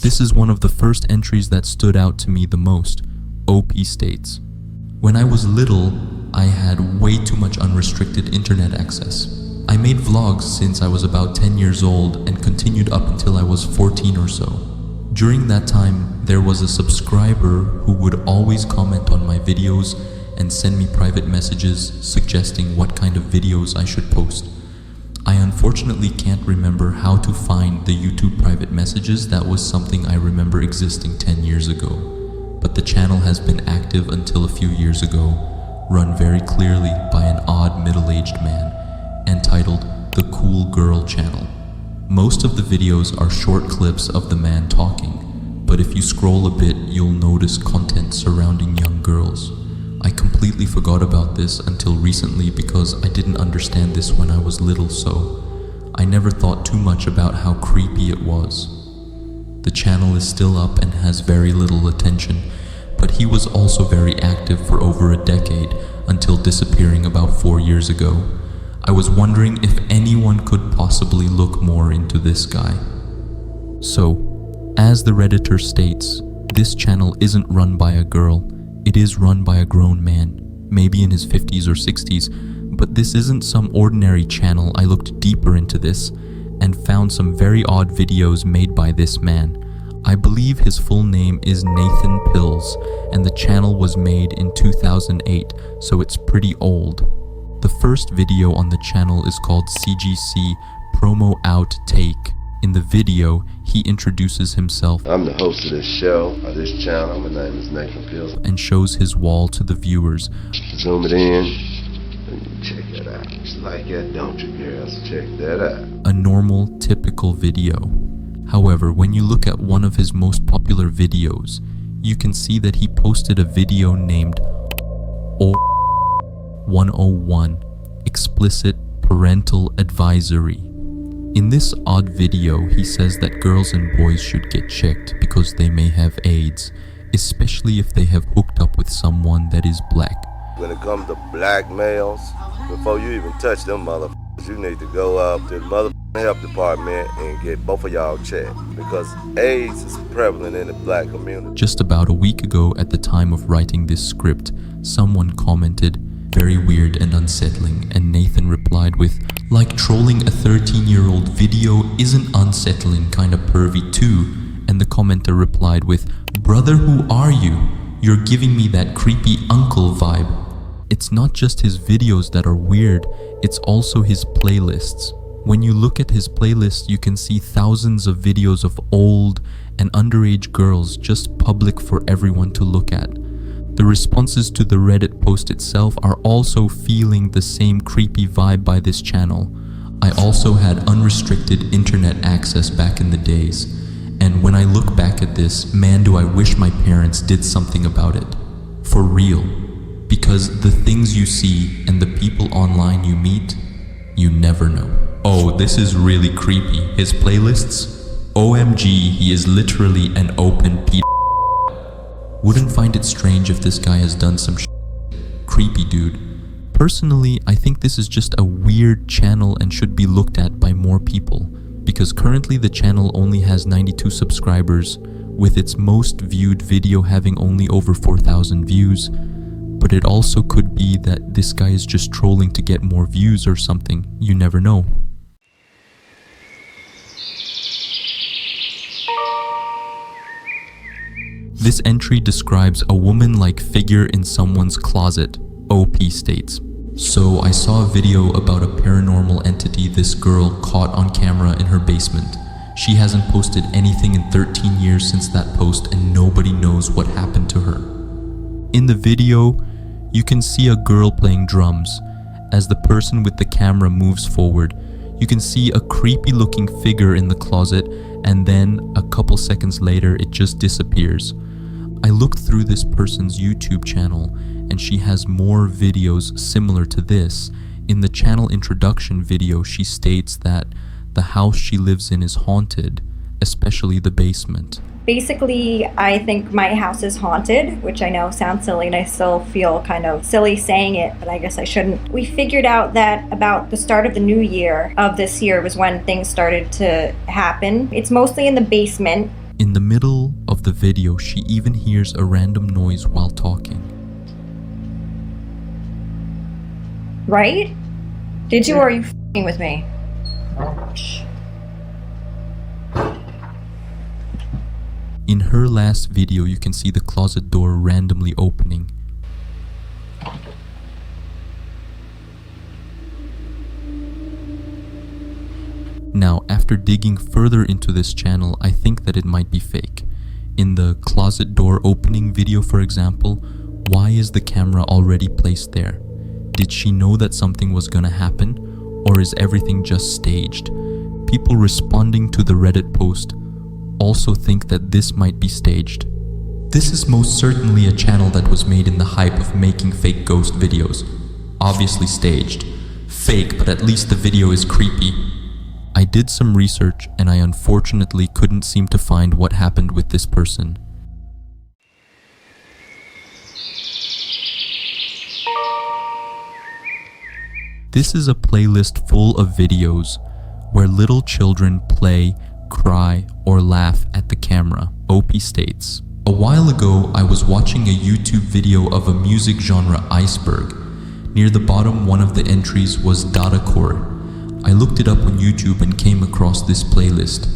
This is one of the first entries that stood out to me the most. OP states, "When I was little, I had way too much unrestricted internet access. I made vlogs since I was about 10 years old and continued up until I was 14 or so. During that time, there was a subscriber who would always comment on my videos and send me private messages suggesting what kind of videos I should post. I unfortunately can't remember how to find the YouTube private messages. That was something I remember existing 10 years ago. But the channel has been active until a few years ago, run very clearly by an odd middle-aged man, and titled The Cool Girl Channel. Most of the videos are short clips of the man talking, but if you scroll a bit, you'll notice content surrounding young girls. I completely forgot about this until recently because I didn't understand this when I was little, so I never thought too much about how creepy it was. The channel is still up and has very little attention, but he was also very active for over a decade until disappearing about 4 years ago. I was wondering if anyone could possibly look more into this guy." So, as the Redditor states, this channel isn't run by a girl. It is run by a grown man, maybe in his 50s or 60s, but this isn't some ordinary channel. I looked deeper into this and found some very odd videos made by this man. I believe his full name is Nathan Pills, and the channel was made in 2008, so it's pretty old. The first video on the channel is called CGC Promo Outtake. In the video, he introduces himself. "I'm the host of this show, or this channel. My name is Nathan Pills." And shows his wall to the viewers. Zoom it in, and you check that out. You like that, don't you, girls? Check that out. A normal, typical video. However, when you look at one of his most popular videos, you can see that he posted a video named 101 Explicit Parental Advisory. In this odd video, he says that girls and boys should get checked because they may have AIDS, especially if they have hooked up with someone that is black. When it comes to black males, before you even touch them motherfuckers, you need to go up to the health department and get both of y'all checked because AIDS is prevalent in the black community. Just about a week ago, at the time of writing this script, someone commented, "Very weird and unsettling," and Nathan replied with, "Like trolling a 13-year-old video isn't unsettling, kinda pervy too," and the commenter replied with, "Brother, who are you? You're giving me that creepy uncle vibe." It's not just his videos that are weird, it's also his playlists. When you look at his playlist, you can see thousands of videos of old and underage girls just public for everyone to look at. The responses to the Reddit post itself are also feeling the same creepy vibe by this channel. I also had unrestricted internet access back in the days, and when I look back at this, man, do I wish my parents did something about it. For real. Because the things you see and the people online you meet, you never know. Oh, this is really creepy. His playlists? OMG, he is literally an open Wouldn't find it strange if this guy has done some creepy dude. Personally, I think this is just a weird channel and should be looked at by more people, because currently the channel only has 92 subscribers, with its most viewed video having only over 4,000 views. But it also could be that this guy is just trolling to get more views or something. You never know. This entry describes a woman-like figure in someone's closet, OP states. "So I saw a video about a paranormal entity this girl caught on camera in her basement. She hasn't posted anything in 13 years since that post and nobody knows what happened to her." In the video, you can see a girl playing drums. As the person with the camera moves forward, you can see a creepy looking figure in the closet, and then a couple seconds later it just disappears. I looked through this person's YouTube channel and she has more videos similar to this. In the channel introduction video, she states that the house she lives in is haunted, especially the basement. Basically, I think my house is haunted, which I know sounds silly and I still feel kind of silly saying it, but I guess I shouldn't. We figured out that about the start of the new year of this year was when things started to happen. It's mostly in the basement. In the middle of the video, she even hears a random noise while talking. Right? Did you, or are you f***ing with me? Shh. In her last video, you can see the closet door randomly opening. Now, after digging further into this channel, I think that it might be fake. In the closet door opening video, for example, why is the camera already placed there? Did she know that something was gonna happen? Or is everything just staged? People responding to the Reddit post also think that this might be staged. This is most certainly a channel that was made in the hype of making fake ghost videos. Obviously staged. Fake, but at least the video is creepy. I did some research and I unfortunately couldn't seem to find what happened with this person. This is a playlist full of videos where little children play, cry, or laugh at the camera, OP states. A while ago, I was watching a YouTube video of a music genre iceberg. Near the bottom, one of the entries was Dadacore. I looked it up on YouTube and came across this playlist.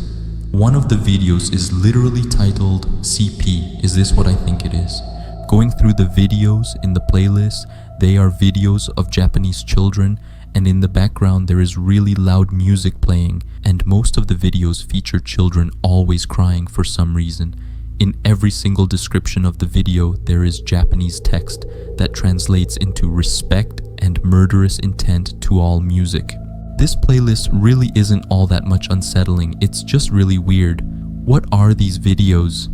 One of the videos is literally titled CP, Is This What I Think It Is? Going through the videos in the playlist, they are videos of Japanese children, and in the background there is really loud music playing, and most of the videos feature children always crying for some reason. In every single description of the video, there is Japanese text that translates into respect and murderous intent to all music. This playlist really isn't all that much unsettling, it's just really weird. What are these videos?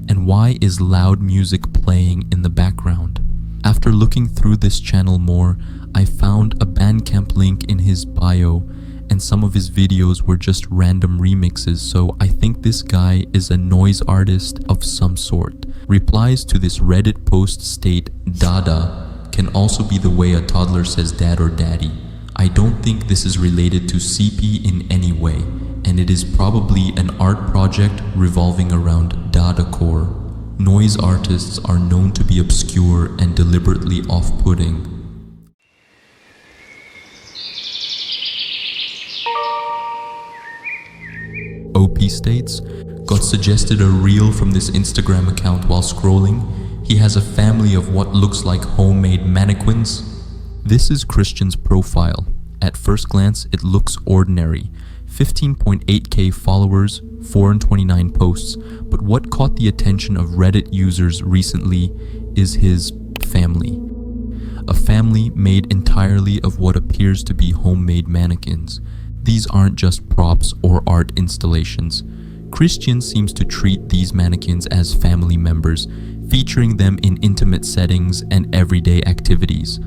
And why is loud music playing in the background? After looking through this channel more, I found a Bandcamp link in his bio, and some of his videos were just random remixes, so I think this guy is a noise artist of some sort. Replies to this Reddit post state, Dada can also be the way a toddler says dad or daddy. I don't think this is related to CP in any way, and it is probably an art project revolving around Dadacore. Noise artists are known to be obscure and deliberately off-putting. OP states, got suggested a reel from this Instagram account while scrolling. He has a family of what looks like homemade mannequins. This is Christian's profile. At first glance, it looks ordinary. 15.8k followers, 429 posts, but what caught the attention of Reddit users recently is his family. A family made entirely of what appears to be homemade mannequins. These aren't just props or art installations. Christian seems to treat these mannequins as family members, featuring them in intimate settings and everyday activities.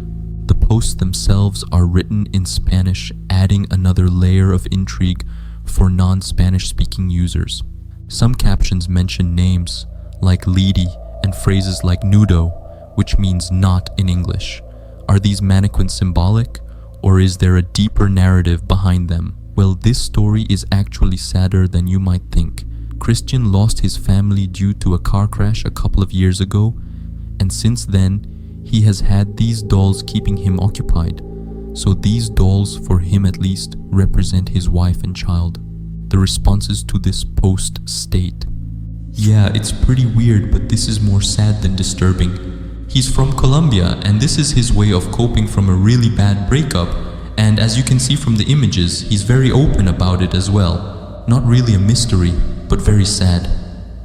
The posts themselves are written in Spanish, adding another layer of intrigue for non-Spanish speaking users. Some captions mention names like Lady and phrases like nudo, which means not in English. Are these mannequins symbolic, or is there a deeper narrative behind them? Well, this story is actually sadder than you might think. Christian lost his family due to a car crash a couple of years ago, and since then, he has had these dolls keeping him occupied. So these dolls, for him at least, represent his wife and child. The responses to this post state, yeah, it's pretty weird, but this is more sad than disturbing. He's from Colombia, and this is his way of coping from a really bad breakup. And as you can see from the images, he's very open about it as well. Not really a mystery, but very sad.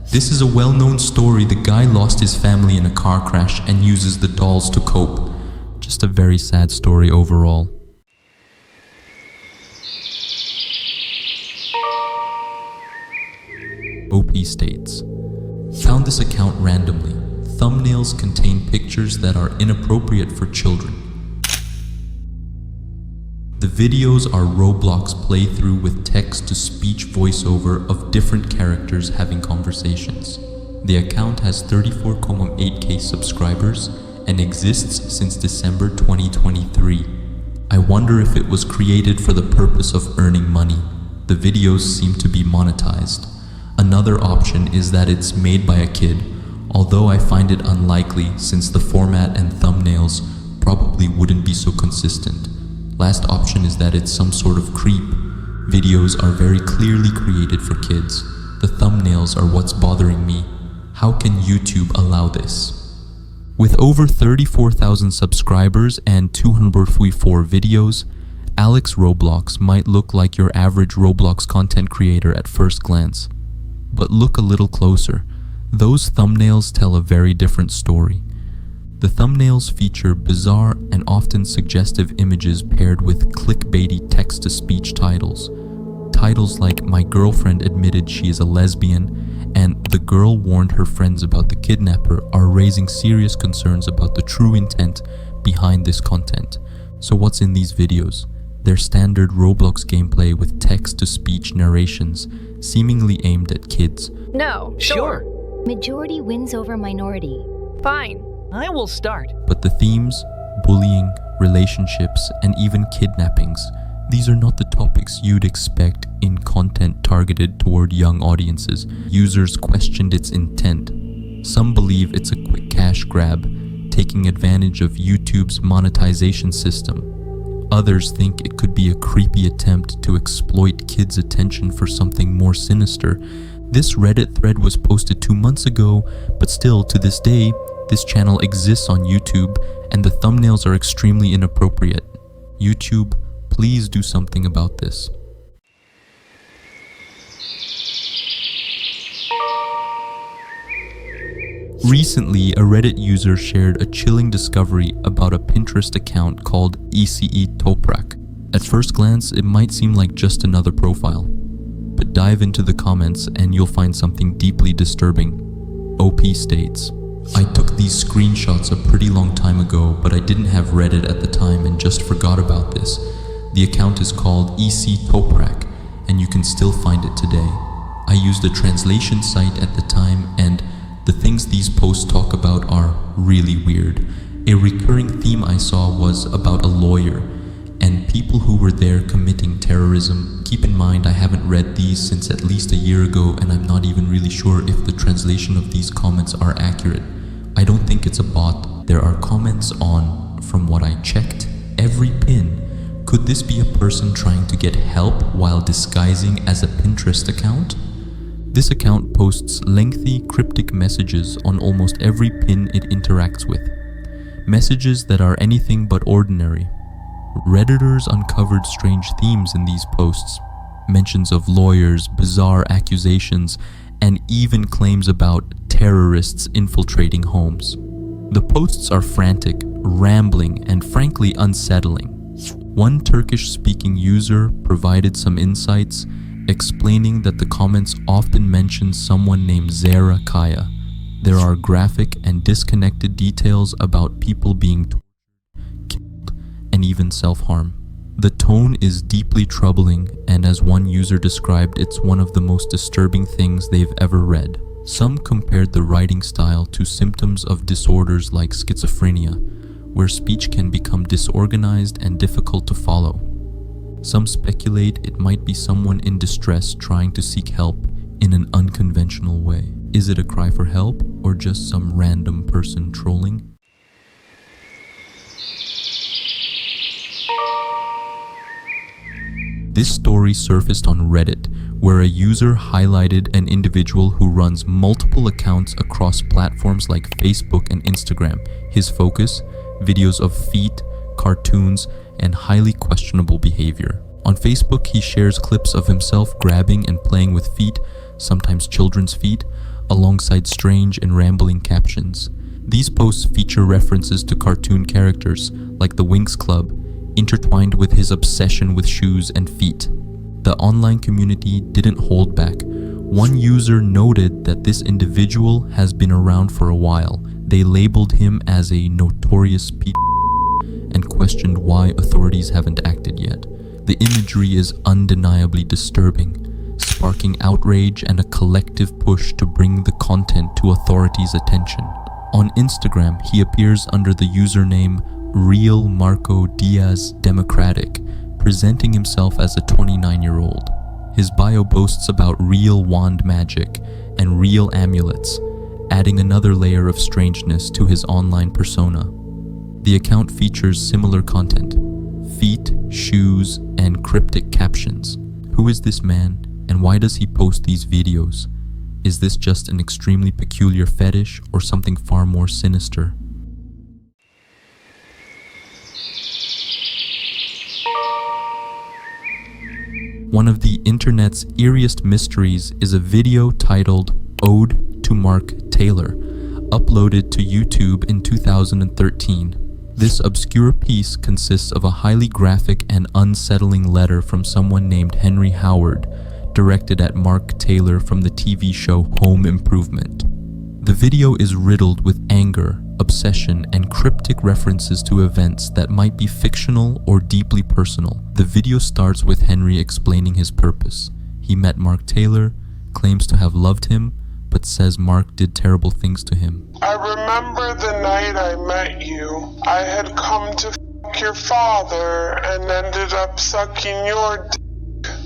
This is a well-known story. The guy lost his family in a car crash and uses the dolls to cope. Just a very sad story overall. OP states, found this account randomly. Thumbnails contain pictures that are inappropriate for children. The videos are Roblox playthrough with text-to-speech voiceover of different characters having conversations. The account has 34.8k subscribers and exists since December 2023. I wonder if it was created for the purpose of earning money. The videos seem to be monetized. Another option is that it's made by a kid, although I find it unlikely since the format and thumbnails probably wouldn't be so consistent. Last option is that it's some sort of creep. Videos are very clearly created for kids. The thumbnails are what's bothering me. How can YouTube allow this? With over 34,000 subscribers and 204 videos, Alex Roblox might look like your average Roblox content creator at first glance. But look a little closer. Those thumbnails tell a very different story. The thumbnails feature bizarre and often suggestive images paired with clickbaity text-to-speech titles. Titles like "My girlfriend admitted she is a lesbian" and "The girl warned her friends about the kidnapper" are raising serious concerns about the true intent behind this content. So what's in these videos? They're standard Roblox gameplay with text-to-speech narrations, seemingly aimed at kids. No, sure. Majority wins over minority. Fine. I will start. But the themes, bullying, relationships, and even kidnappings, these are not the topics you'd expect in content targeted toward young audiences. Users questioned its intent. Some believe it's a quick cash grab, taking advantage of YouTube's monetization system. Others think it could be a creepy attempt to exploit kids' attention for something more sinister. This Reddit thread was posted 2 months ago, but still, to this day, this channel exists on YouTube, and the thumbnails are extremely inappropriate. YouTube, please do something about this. Recently, a Reddit user shared a chilling discovery about a Pinterest account called ECE Toprak. At first glance, it might seem like just another profile, but dive into the comments and you'll find something deeply disturbing. OP states, "I took these screenshots a pretty long time ago, but I didn't have Reddit at the time and just forgot about this. The account is called EC Toprak, and you can still find it today. I used a translation site at the time, and the things these posts talk about are really weird. A recurring theme I saw was about a lawyer and people who were there committing terrorism. Keep in mind, I haven't read these since at least a year ago, and I'm not even really sure if the translation of these comments are accurate. I don't think it's a bot. There are comments on, from what I checked, every pin. Could this be a person trying to get help while disguising as a Pinterest account?" This account posts lengthy, cryptic messages on almost every pin it interacts with. Messages that are anything but ordinary. Redditors uncovered strange themes in these posts. Mentions of lawyers, bizarre accusations, and even claims about terrorists infiltrating homes. The posts are frantic, rambling, and frankly unsettling. One Turkish-speaking user provided some insights, explaining that the comments often mention someone named Zara Kaya. There are graphic and disconnected details about people being tortured, killed, and even self-harm. The tone is deeply troubling, and as one user described, it's one of the most disturbing things they've ever read. Some compared the writing style to symptoms of disorders like schizophrenia, where speech can become disorganized and difficult to follow. Some speculate it might be someone in distress trying to seek help in an unconventional way. Is it a cry for help or just some random person trolling? This story surfaced on Reddit, where a user highlighted an individual who runs multiple accounts across platforms like Facebook and Instagram. His focus? Videos of feet, cartoons, and highly questionable behavior. On Facebook, he shares clips of himself grabbing and playing with feet, sometimes children's feet, alongside strange and rambling captions. These posts feature references to cartoon characters, like the Winx Club, intertwined with his obsession with shoes and feet. The online community didn't hold back. One user noted that this individual has been around for a while. They labeled him as a notorious and questioned why authorities haven't acted yet. The imagery is undeniably disturbing, sparking outrage and a collective push to bring the content to authorities' attention. On Instagram, he appears under the username Real Marco Diaz Democratic, presenting himself as a 29-year-old. His bio boasts about real wand magic and real amulets, adding another layer of strangeness to his online persona. The account features similar content: feet, shoes, and cryptic captions. Who is this man, and why does he post these videos? Is this just an extremely peculiar fetish or something far more sinister? One of the internet's eeriest mysteries is a video titled "Ode to Mark Taylor," uploaded to YouTube in 2013. This obscure piece consists of a highly graphic and unsettling letter from someone named Henry Howard, directed at Mark Taylor from the TV show Home Improvement. The video is riddled with anger, obsession, and cryptic references to events that might be fictional or deeply personal. The video starts with Henry explaining his purpose. He met Mark Taylor, claims to have loved him, but says Mark did terrible things to him. I remember the night I met you. I had come to f*** your father and ended up sucking your dick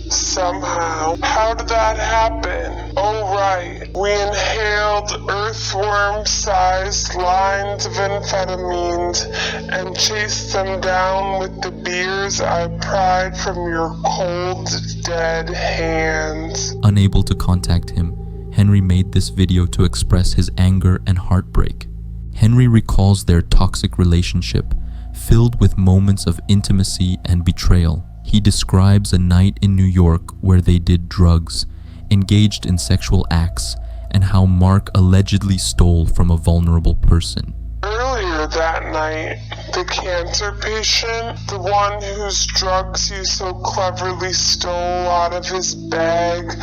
somehow. How did that happen? Oh right, we inhaled earthworm-sized lines of amphetamines and chased them down with the beers I pried from your cold, dead hands. Unable to contact him, Henry made this video to express his anger and heartbreak. Henry recalls their toxic relationship, filled with moments of intimacy and betrayal. He describes a night in New York where they did drugs, engaged in sexual acts, and how Mark allegedly stole from a vulnerable person. Earlier that night, the cancer patient, the one whose drugs you so cleverly stole out of his bag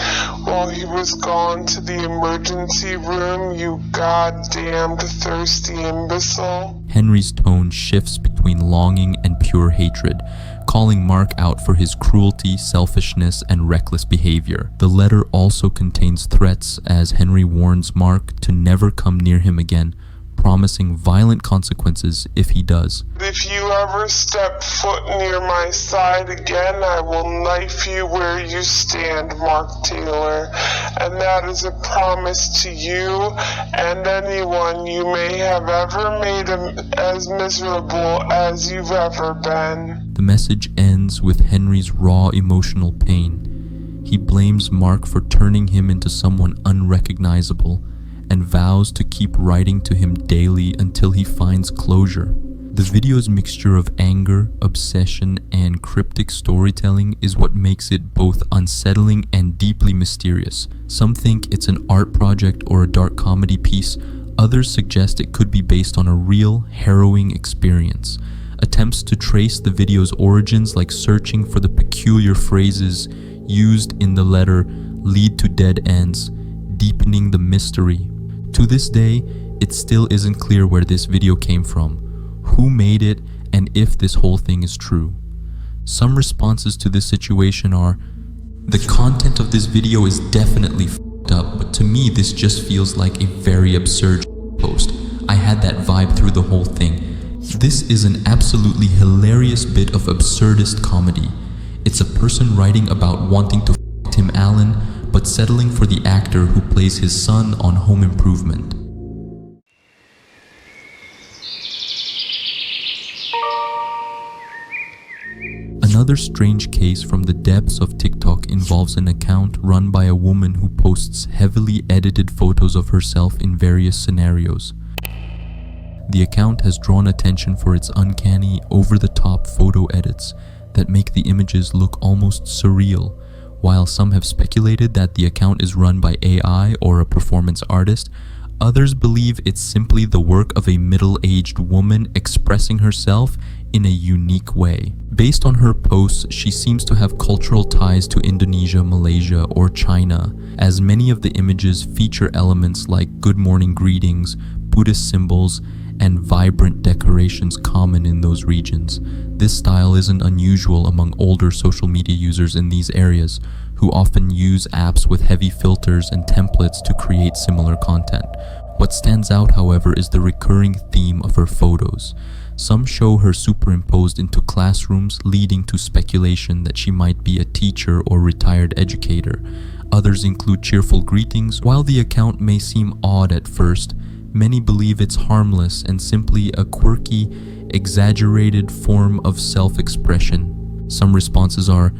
while he was gone to the emergency room, you goddamned thirsty imbecile. Henry's tone shifts between longing and pure hatred, calling Mark out for his cruelty, selfishness, and reckless behavior. The letter also contains threats as Henry warns Mark to never come near him again, promising violent consequences if he does. If you ever step foot near my side again, I will knife you where you stand, Mark Taylor. And that is a promise to you and anyone you may have ever made as miserable as you've ever been. The message ends with Henry's raw emotional pain. He blames Mark for turning him into someone unrecognizable and vows to keep writing to him daily until he finds closure. The video's mixture of anger, obsession, and cryptic storytelling is what makes it both unsettling and deeply mysterious. Some think it's an art project or a dark comedy piece. Others suggest it could be based on a real, harrowing experience. Attempts to trace the video's origins, like searching for the peculiar phrases used in the letter, lead to dead ends, deepening the mystery. To this day, it still isn't clear where this video came from, who made it, and if this whole thing is true. Some responses to this situation are, the content of this video is definitely f***ed up, but to me this just feels like a very absurd post. I had that vibe through the whole thing. This is an absolutely hilarious bit of absurdist comedy. It's a person writing about wanting to f*** Tim Allen, but settling for the actor who plays his son on Home Improvement. Another strange case from the depths of TikTok involves an account run by a woman who posts heavily edited photos of herself in various scenarios. The account has drawn attention for its uncanny, over-the-top photo edits that make the images look almost surreal. While some have speculated that the account is run by AI or a performance artist, others believe it's simply the work of a middle-aged woman expressing herself in a unique way. Based on her posts, she seems to have cultural ties to Indonesia, Malaysia, or China, as many of the images feature elements like good morning greetings, Buddhist symbols, and vibrant decorations common in those regions. This style isn't unusual among older social media users in these areas, who often use apps with heavy filters and templates to create similar content. What stands out, however, is the recurring theme of her photos. Some show her superimposed into classrooms, leading to speculation that she might be a teacher or retired educator. Others include cheerful greetings. While the account may seem odd at first, many believe it's harmless and simply a quirky, exaggerated form of self-expression. Some responses are,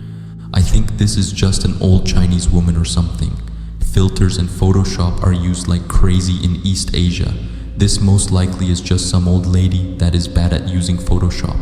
"I think this is just an old Chinese woman or something. Filters and Photoshop are used like crazy in East Asia. This most likely is just some old lady that is bad at using Photoshop."